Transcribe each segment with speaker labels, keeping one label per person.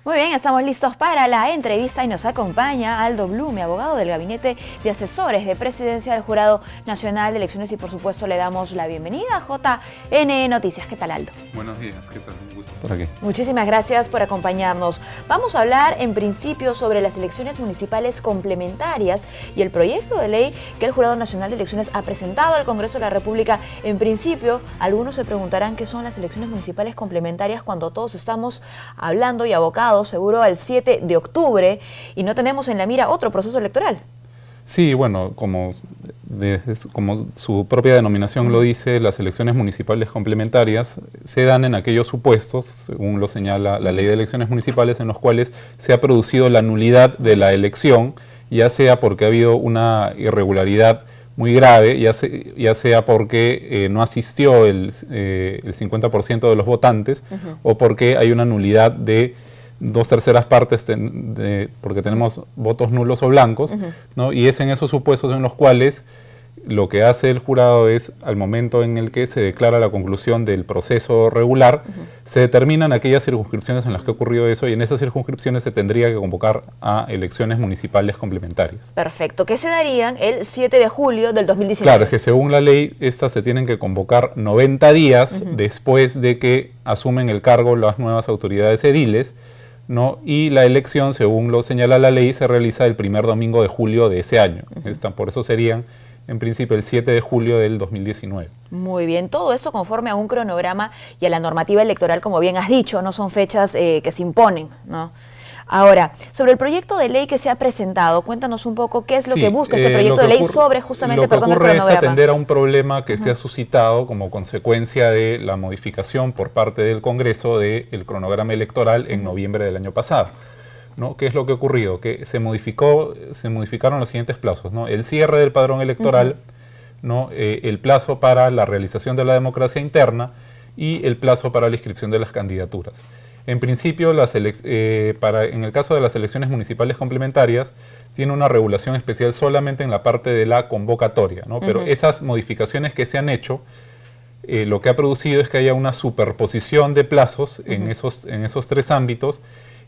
Speaker 1: Muy bien, estamos listos para la entrevista y nos acompaña Aldo Blume, abogado del Gabinete de Asesores de Presidencia del Jurado Nacional de Elecciones, y por supuesto le damos la bienvenida a JN Noticias. ¿Qué tal, Aldo?
Speaker 2: Buenos días, ¿qué tal? Un gusto estar aquí.
Speaker 1: Muchísimas gracias por acompañarnos. Vamos a hablar en principio sobre las elecciones municipales complementarias y el proyecto de ley que el Jurado Nacional de Elecciones ha presentado al Congreso de la República. En principio, algunos se preguntarán qué son las elecciones municipales complementarias cuando todos estamos hablando y abocados seguro al 7 de octubre y no tenemos en la mira otro proceso electoral.
Speaker 2: Sí, bueno, como su propia denominación lo dice, las elecciones municipales complementarias se dan en aquellos supuestos, según lo señala la Ley de Elecciones Municipales, en los cuales se ha producido la nulidad de la elección, ya sea porque ha habido una irregularidad muy grave, ya sea porque no asistió el 50% de los votantes, o porque hay una nulidad de 2/3 partes porque tenemos votos nulos o blancos, ¿no? Y es en esos supuestos en los cuales lo que hace el jurado es, al momento en el que se declara la conclusión del proceso regular, se determinan aquellas circunscripciones en las que ha ocurrido eso, y en esas circunscripciones se tendría que convocar a elecciones municipales complementarias.
Speaker 1: Perfecto, que se darían el 7 de julio del 2019.
Speaker 2: Claro, es que según la ley, estas se tienen que convocar 90 días después de que asumen el cargo las nuevas autoridades ediles, ¿no? Y la elección, según lo señala la ley, se realiza el primer domingo de julio de ese año. Por eso serían, en principio, el 7 de julio del 2019.
Speaker 1: Muy bien, todo esto conforme a un cronograma y a la normativa electoral, como bien has dicho, no son fechas que se imponen, ¿no? Ahora, sobre el proyecto de ley que se ha presentado, cuéntanos un poco qué es lo que busca este proyecto de ley sobre justamente el cronograma.
Speaker 2: Lo que ocurre es atender a un problema que se ha suscitado como consecuencia de la modificación por parte del Congreso del cronograma electoral en noviembre del año pasado, ¿no? ¿Qué es lo que ha ocurrido? Que se modificaron los siguientes plazos, ¿no? El cierre del padrón electoral, ¿no? El plazo para la realización de la democracia interna y el plazo para la inscripción de las candidaturas. En principio, en el caso de las elecciones municipales complementarias, tiene una regulación especial solamente en la parte de la convocatoria, ¿no? Pero esas modificaciones que se han hecho, lo que ha producido es que haya una superposición de plazos en esos tres ámbitos.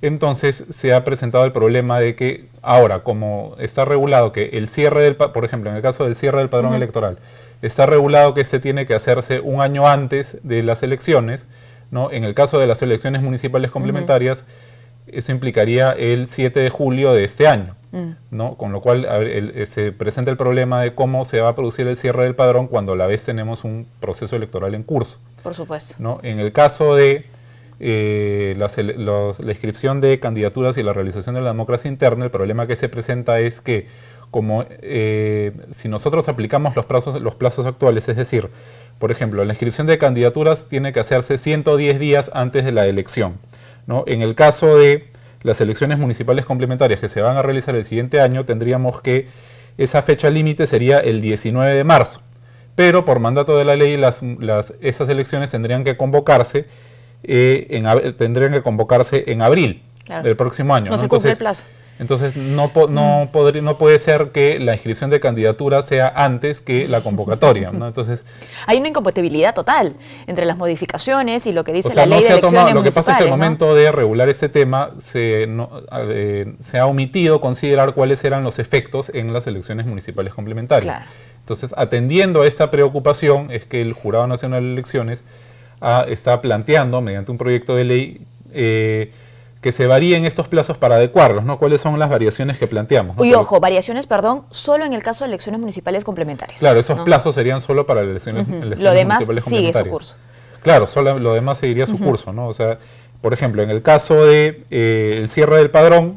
Speaker 2: Entonces se ha presentado el problema de que ahora, como está regulado que el cierre por ejemplo, en el caso del cierre del padrón electoral, está regulado que este tiene que hacerse un año antes de las elecciones, ¿no? En el caso de las elecciones municipales complementarias, eso implicaría el 7 de julio de este año, ¿no? Con lo cual se presenta el problema de cómo se va a producir el cierre del padrón cuando a la vez tenemos un proceso electoral en curso.
Speaker 1: Por supuesto.
Speaker 2: ¿No? En el caso de la inscripción de candidaturas y la realización de la democracia interna, el problema que se presenta es que como si nosotros aplicamos los plazos actuales, es decir, por ejemplo, la inscripción de candidaturas tiene que hacerse 110 días antes de la elección, ¿no? En el caso de las elecciones municipales complementarias que se van a realizar el siguiente año, tendríamos que esa fecha límite sería el 19 de marzo, pero por mandato de la ley esas elecciones tendrían que convocarse en abril del próximo año,
Speaker 1: no se cumple el plazo.
Speaker 2: Entonces no puede ser que la inscripción de candidatura sea antes que la convocatoria, ¿no? Entonces
Speaker 1: hay una incompatibilidad total entre las modificaciones y lo que dice
Speaker 2: la ley
Speaker 1: de elecciones municipales.
Speaker 2: Lo que pasa es que al momento de regular este tema se ha omitido considerar cuáles eran los efectos en las elecciones municipales complementarias. Claro. Entonces, atendiendo a esta preocupación, es que el Jurado Nacional de Elecciones está planteando, mediante un proyecto de ley, que se varíen estos plazos para adecuarlos, ¿no? ¿Cuáles son las variaciones que planteamos, ¿no?
Speaker 1: Y ojo, variaciones, perdón, solo en el caso de elecciones municipales complementarias.
Speaker 2: Claro, esos plazos serían solo para las elecciones
Speaker 1: lo demás
Speaker 2: municipales
Speaker 1: sigue
Speaker 2: complementarias.
Speaker 1: su curso.
Speaker 2: Claro, lo demás seguiría su curso, ¿no? O sea, por ejemplo, en el caso de el cierre del padrón,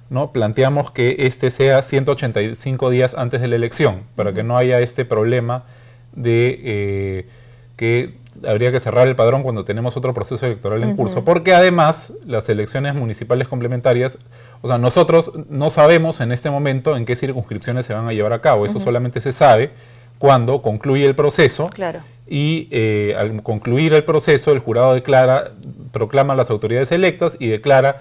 Speaker 2: ¿no? Planteamos que este sea 185 días antes de la elección, para que no haya este problema de que habría que cerrar el padrón cuando tenemos otro proceso electoral en curso, porque además las elecciones municipales complementarias, o sea, nosotros no sabemos en este momento en qué circunscripciones se van a llevar a cabo, eso solamente se sabe cuando concluye el proceso, y al concluir el proceso el jurado proclama a las autoridades electas y declara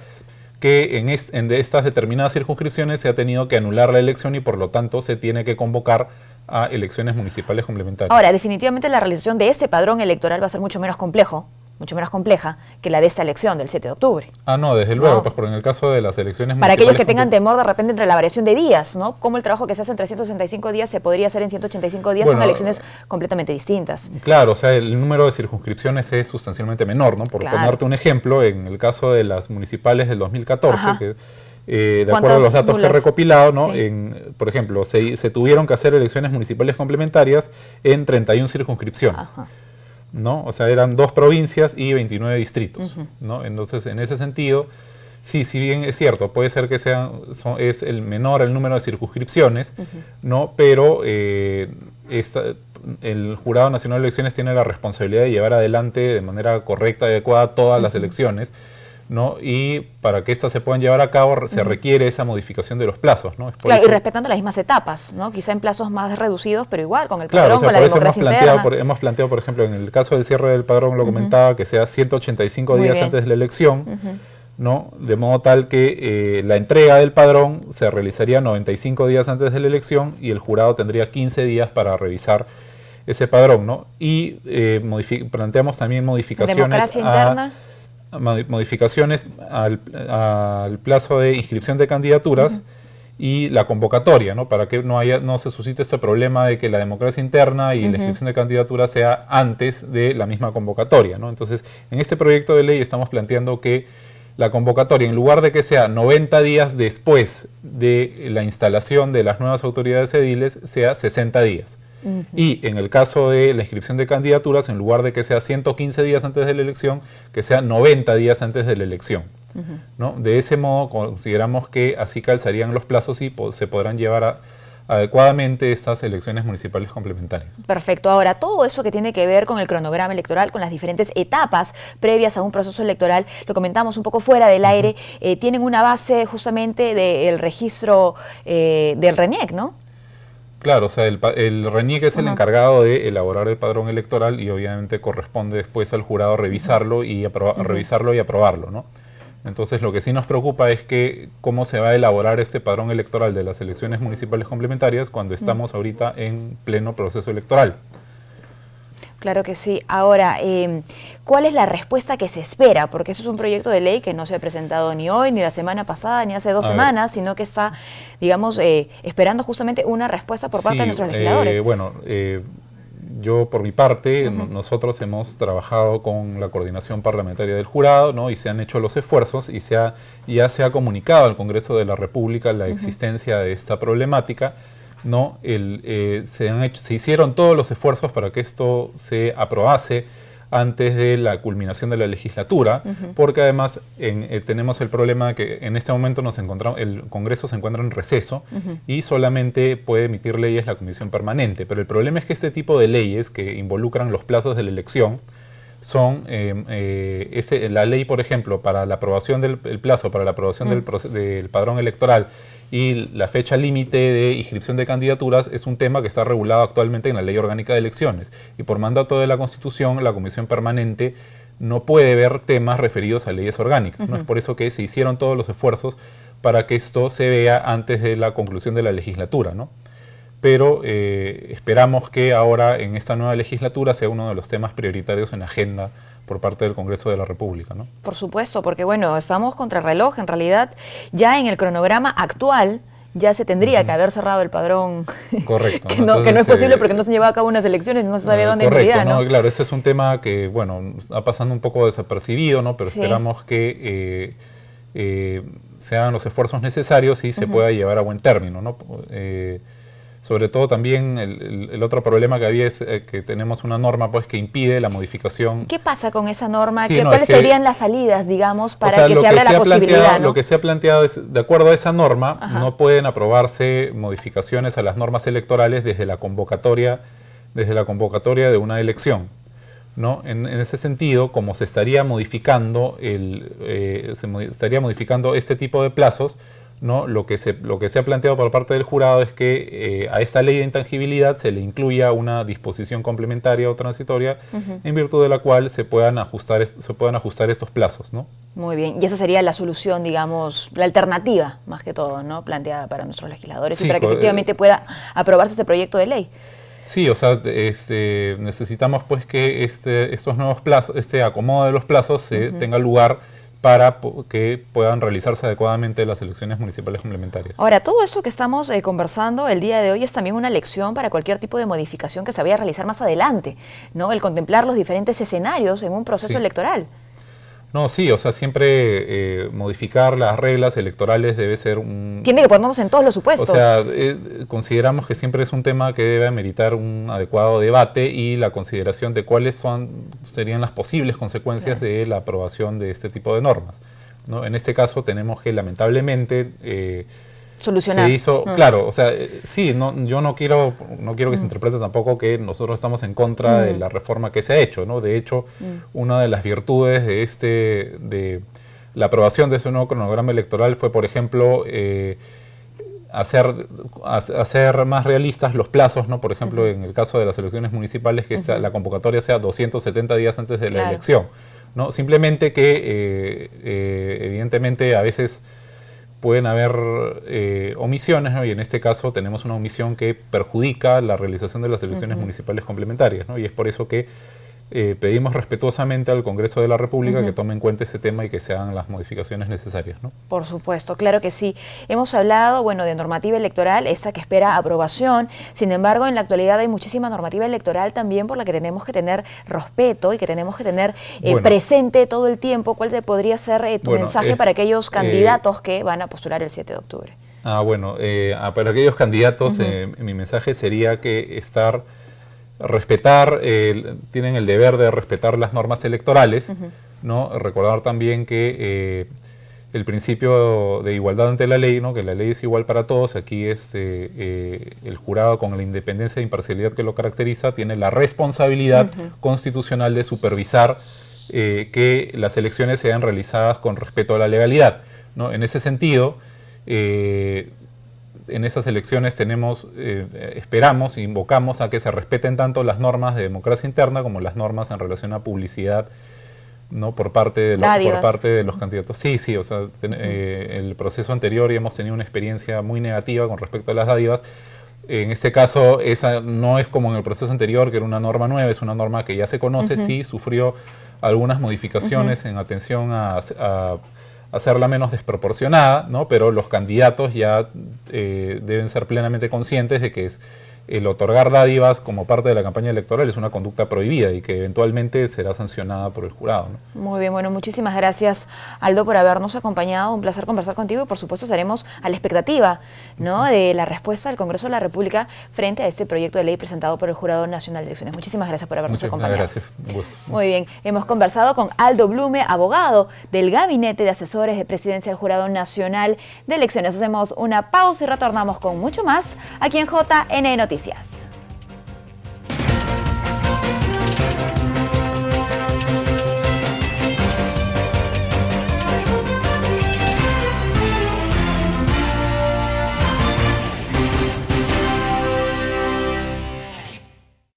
Speaker 2: que en estas determinadas circunscripciones se ha tenido que anular la elección y por lo tanto se tiene que convocar a elecciones municipales complementarias.
Speaker 1: Ahora, definitivamente la realización de este padrón electoral va a ser mucho menos complejo mucho menos compleja que la de esta elección del 7 de octubre.
Speaker 2: Ah, no, desde luego, pues porque en el caso de las elecciones
Speaker 1: para
Speaker 2: municipales...
Speaker 1: aquellos que tengan temor de repente entre la variación de días, ¿no? Cómo el trabajo que se hace en 365 días se podría hacer en 185 días, son elecciones completamente distintas.
Speaker 2: Claro, o sea, el número de circunscripciones es sustancialmente menor, ¿no? Por ponerte un ejemplo, en el caso de las municipales del 2014, que, de acuerdo a los datos que he recopilado, ¿no? Por ejemplo, se tuvieron que hacer elecciones municipales complementarias en 31 circunscripciones. ¿No? O sea, eran 2 provincias y 29 distritos, ¿no? Entonces, en ese sentido, sí, si bien es cierto, puede ser que es el menor el número de circunscripciones, ¿no? Pero el Jurado Nacional de Elecciones tiene la responsabilidad de llevar adelante de manera correcta y adecuada todas las elecciones, ¿no? Y para que éstas se puedan llevar a cabo se requiere esa modificación de los plazos, ¿no?
Speaker 1: Claro, y respetando las mismas etapas, ¿no? Quizá en plazos más reducidos, pero igual, con el padrón, con la democracia interna.
Speaker 2: Hemos planteado, por ejemplo, en el caso del cierre del padrón, lo comentaba, que sea 185 días antes de la elección, ¿no? De modo tal que la entrega del padrón se realizaría 95 días antes de la elección y el jurado tendría 15 días para revisar ese padrón, ¿no? Y planteamos también modificaciones al plazo de inscripción de candidaturas y la convocatoria, ¿no? Para que no se suscite este problema de que la democracia interna y la inscripción de candidaturas sea antes de la misma convocatoria, ¿no? Entonces, en este proyecto de ley estamos planteando que la convocatoria, en lugar de que sea 90 días después de la instalación de las nuevas autoridades ediles, sea 60 días. Y en el caso de la inscripción de candidaturas, en lugar de que sea 115 días antes de la elección, que sea 90 días antes de la elección, ¿no? De ese modo consideramos que así calzarían los plazos y se podrán llevar adecuadamente estas elecciones municipales complementarias.
Speaker 1: Perfecto. Ahora, todo eso que tiene que ver con el cronograma electoral, con las diferentes etapas previas a un proceso electoral, lo comentamos un poco fuera del aire, tienen una base justamente del registro del RENIEC, ¿no?
Speaker 2: Claro, o sea, el RENIEC es el encargado de elaborar el padrón electoral y obviamente corresponde después al jurado revisarlo y aprobarlo, ¿no? Entonces, lo que sí nos preocupa es que cómo se va a elaborar este padrón electoral de las elecciones municipales complementarias cuando estamos ahorita en pleno proceso electoral.
Speaker 1: Claro que sí. Ahora, ¿cuál es la respuesta que se espera? Porque eso es un proyecto de ley que no se ha presentado ni hoy, ni la semana pasada, ni hace 2 semanas, sino que está, digamos, esperando justamente una respuesta por parte de nuestros legisladores.
Speaker 2: Yo por mi parte, nosotros hemos trabajado con la coordinación parlamentaria del jurado, ¿no? Y se han hecho los esfuerzos y ya se ha comunicado al Congreso de la República la existencia de esta problemática, ¿no? Se hicieron todos los esfuerzos para que esto se aprobase antes de la culminación de la legislatura, porque además tenemos el problema que en este momento el Congreso se encuentra en receso y solamente puede emitir leyes la Comisión Permanente. Pero el problema es que este tipo de leyes que involucran los plazos de la elección son la ley, por ejemplo, para la aprobación del plazo para la aprobación del padrón electoral y la fecha límite de inscripción de candidaturas es un tema que está regulado actualmente en la Ley Orgánica de Elecciones. Y por mandato de la Constitución, la Comisión Permanente no puede ver temas referidos a leyes orgánicas, ¿no? Es por eso que se hicieron todos los esfuerzos para que esto se vea antes de la conclusión de la legislatura, ¿no? Pero esperamos que ahora en esta nueva legislatura sea uno de los temas prioritarios en la agenda por parte del Congreso de la República, ¿no?
Speaker 1: Por supuesto, porque bueno, estamos contra el reloj, en realidad ya en el cronograma actual ya se tendría que haber cerrado el padrón.
Speaker 2: Correcto.
Speaker 1: que no es posible porque no se han llevado a cabo unas elecciones y no se sabe dónde en realidad, ¿no?
Speaker 2: Claro, ese es un tema que, bueno, está pasando un poco desapercibido, ¿no? Pero esperamos que se hagan los esfuerzos necesarios y se pueda llevar a buen término, ¿no? Sobre todo también el otro problema que había es que tenemos una norma pues que impide la modificación.
Speaker 1: ¿Qué pasa con esa norma? ¿Cuáles serían las salidas, digamos, para que se abra la posibilidad, ¿no?
Speaker 2: Lo que se ha planteado es, de acuerdo a esa norma, no pueden aprobarse modificaciones a las normas electorales desde la convocatoria de una elección, ¿no? En ese sentido, como se estaría modificando este tipo de plazos, ¿no? Lo que se ha planteado por parte del jurado es que a esta ley de intangibilidad se le incluya una disposición complementaria o transitoria en virtud de la cual se puedan ajustar estos plazos, ¿no?
Speaker 1: Muy bien, y esa sería la solución, digamos, la alternativa, más que todo, ¿no? Planteada para nuestros legisladores y para que efectivamente pueda aprobarse ese proyecto de ley.
Speaker 2: Sí, o sea, necesitamos pues que estos nuevos plazos, este acomodo de los plazos tenga lugar para que puedan realizarse adecuadamente las elecciones municipales complementarias.
Speaker 1: Ahora, todo eso que estamos conversando el día de hoy es también una lección para cualquier tipo de modificación que se vaya a realizar más adelante, ¿no? El contemplar los diferentes escenarios en un proceso electoral.
Speaker 2: No, sí, o sea, siempre modificar las reglas electorales debe ser
Speaker 1: Tiene que ponernos en todos los supuestos.
Speaker 2: O sea, consideramos que siempre es un tema que debe ameritar un adecuado debate y la consideración de cuáles serían las posibles consecuencias de la aprobación de este tipo de normas, ¿no? En este caso tenemos que lamentablemente
Speaker 1: solucionar.
Speaker 2: Se hizo, claro, o sea, sí, yo no quiero que se interprete tampoco que nosotros estamos en contra de la reforma que se ha hecho, ¿no? De hecho, una de las virtudes de la aprobación de ese nuevo cronograma electoral fue, por ejemplo, hacer más realistas los plazos, ¿no? Por ejemplo, en el caso de las elecciones municipales, que la convocatoria sea 270 días antes de la elección, ¿no? Simplemente que, evidentemente, a veces pueden haber omisiones, ¿no? Y en este caso tenemos una omisión que perjudica la realización de las elecciones municipales complementarias, ¿no? Y es por eso que pedimos respetuosamente al Congreso de la República que tome en cuenta ese tema y que se hagan las modificaciones necesarias, ¿no?
Speaker 1: Por supuesto, claro que sí. Hemos hablado, bueno, de normativa electoral, esta que espera aprobación. Sin embargo, en la actualidad hay muchísima normativa electoral también por la que tenemos que tener respeto y que tenemos que tener presente todo el tiempo. ¿Cuál podría ser tu mensaje para aquellos candidatos que van a postular el 7 de octubre?
Speaker 2: Bueno, para aquellos candidatos, mi mensaje sería que tienen el deber de respetar las normas electorales, ¿no? Recordar también que el principio de igualdad ante la ley, ¿no? Que la ley es igual para todos. Aquí el jurado, con la independencia e imparcialidad que lo caracteriza, tiene la responsabilidad constitucional de supervisar que las elecciones sean realizadas con respeto a la legalidad, ¿no? En ese sentido, en esas elecciones esperamos e invocamos a que se respeten tanto las normas de democracia interna como las normas en relación a publicidad, ¿no? por parte de los candidatos. Sí, o sea, el proceso anterior ya hemos tenido una experiencia muy negativa con respecto a las dádivas. En este caso, esa no es como en el proceso anterior, que era una norma nueva, es una norma que ya se conoce, sí sufrió algunas modificaciones en atención a hacerla menos desproporcionada, ¿no? Pero los candidatos ya deben ser plenamente conscientes de que el otorgar dádivas como parte de la campaña electoral es una conducta prohibida y que eventualmente será sancionada por el jurado, ¿no?
Speaker 1: Muy bien, bueno, muchísimas gracias, Aldo, por habernos acompañado. Un placer conversar contigo y, por supuesto, estaremos a la expectativa, ¿no? de la respuesta del Congreso de la República frente a este proyecto de ley presentado por el Jurado Nacional de Elecciones. Muchísimas gracias por habernos acompañado.
Speaker 2: Gracias, un gusto.
Speaker 1: Muy bien, hemos conversado con Aldo Blume, abogado del Gabinete de Asesores de Presidencia del Jurado Nacional de Elecciones. Hacemos una pausa y retornamos con mucho más aquí en JNE Noticias.